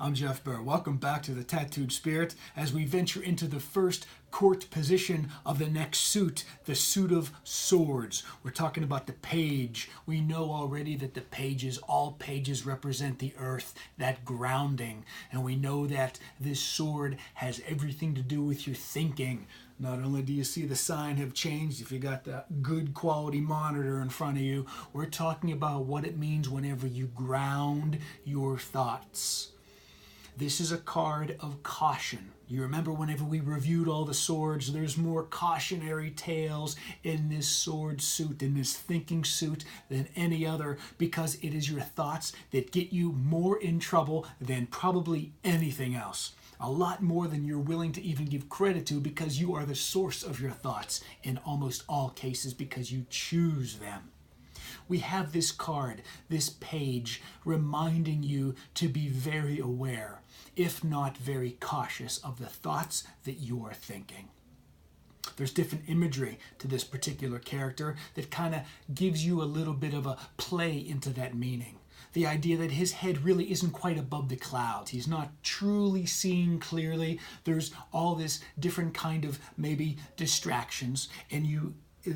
I'm Jeff Burr. Welcome back to the Tattooed Spirit as we venture into the first court position of the next suit, the suit of swords. We're talking about the page. We know already that the pages, all pages represent the earth, that grounding. And we know that this sword has everything to do with your thinking. Not only do you see the sign have changed, if you got the good quality monitor in front of you, we're talking about what it means whenever you ground your thoughts. This is a card of caution. You remember whenever we reviewed all the swords, there's more cautionary tales in this sword suit, in this thinking suit than any other, because it is your thoughts that get you more in trouble than probably anything else. A lot more than you're willing to even give credit to, because you are the source of your thoughts in almost all cases because you choose them. We have this card, this page, reminding you to be very aware, if not very cautious, of the thoughts that you are thinking. There's different imagery to this particular character that kind of gives you a little bit of a play into that meaning. The idea that his head really isn't quite above the clouds. He's not truly seeing clearly. There's all this different kind of maybe distractions, and you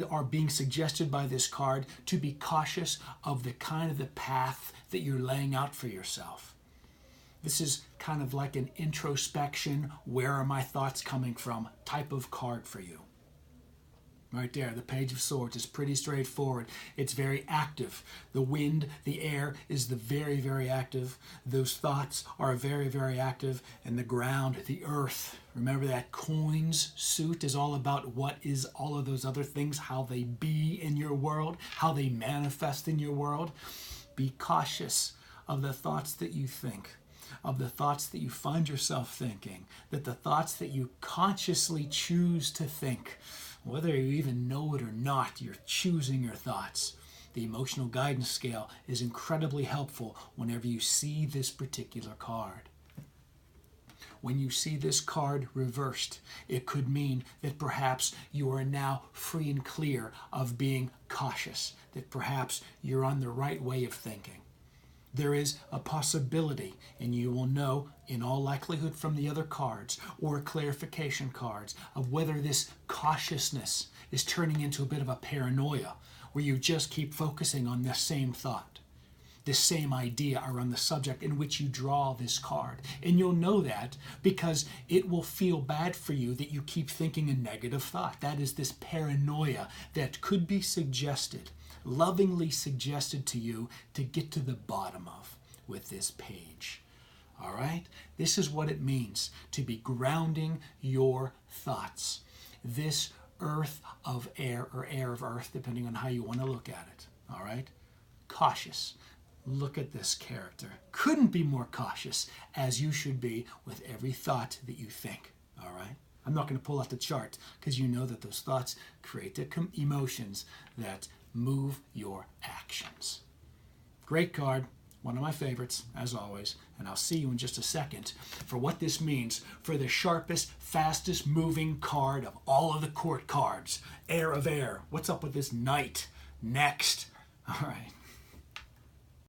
are being suggested by this card to be cautious of the kind of the path that you're laying out for yourself. This is kind of like an introspection, where are my thoughts coming from type of card for you. Right there, the Page of Swords is pretty straightforward. It's very active. The wind, the air is the very, very active. Those thoughts are very, very active. And the ground, the earth. Remember that coins suit is all about what is all of those other things, how they be in your world, how they manifest in your world. Be cautious of the thoughts that you think, of the thoughts that you find yourself thinking, that the thoughts that you consciously choose to think, whether you even know it or not, you're choosing your thoughts. The emotional guidance scale is incredibly helpful whenever you see this particular card. When you see this card reversed, it could mean that perhaps you are now free and clear of being cautious, that perhaps you're on the right way of thinking. There is a possibility, and you will know in all likelihood from the other cards or clarification cards, of whether this cautiousness is turning into a bit of a paranoia, where you just keep focusing on the same thought, the same idea around the subject in which you draw this card. And you'll know that because it will feel bad for you that you keep thinking a negative thought. That is this paranoia that could be suggested, lovingly suggested to you, to get to the bottom of with this page. All right? This is what it means to be grounding your thoughts. This earth of air, or air of earth, depending on how you want to look at it. All right? Cautious. Look at this character. Couldn't be more cautious, as you should be with every thought that you think. All right? I'm not going to pull out the chart, because you know that those thoughts create the emotions that move your actions. Great card. One of my favorites, as always. And I'll see you in just a second for what this means for the sharpest, fastest moving card of all of the court cards. Air of air. What's up with this knight? Next. All right.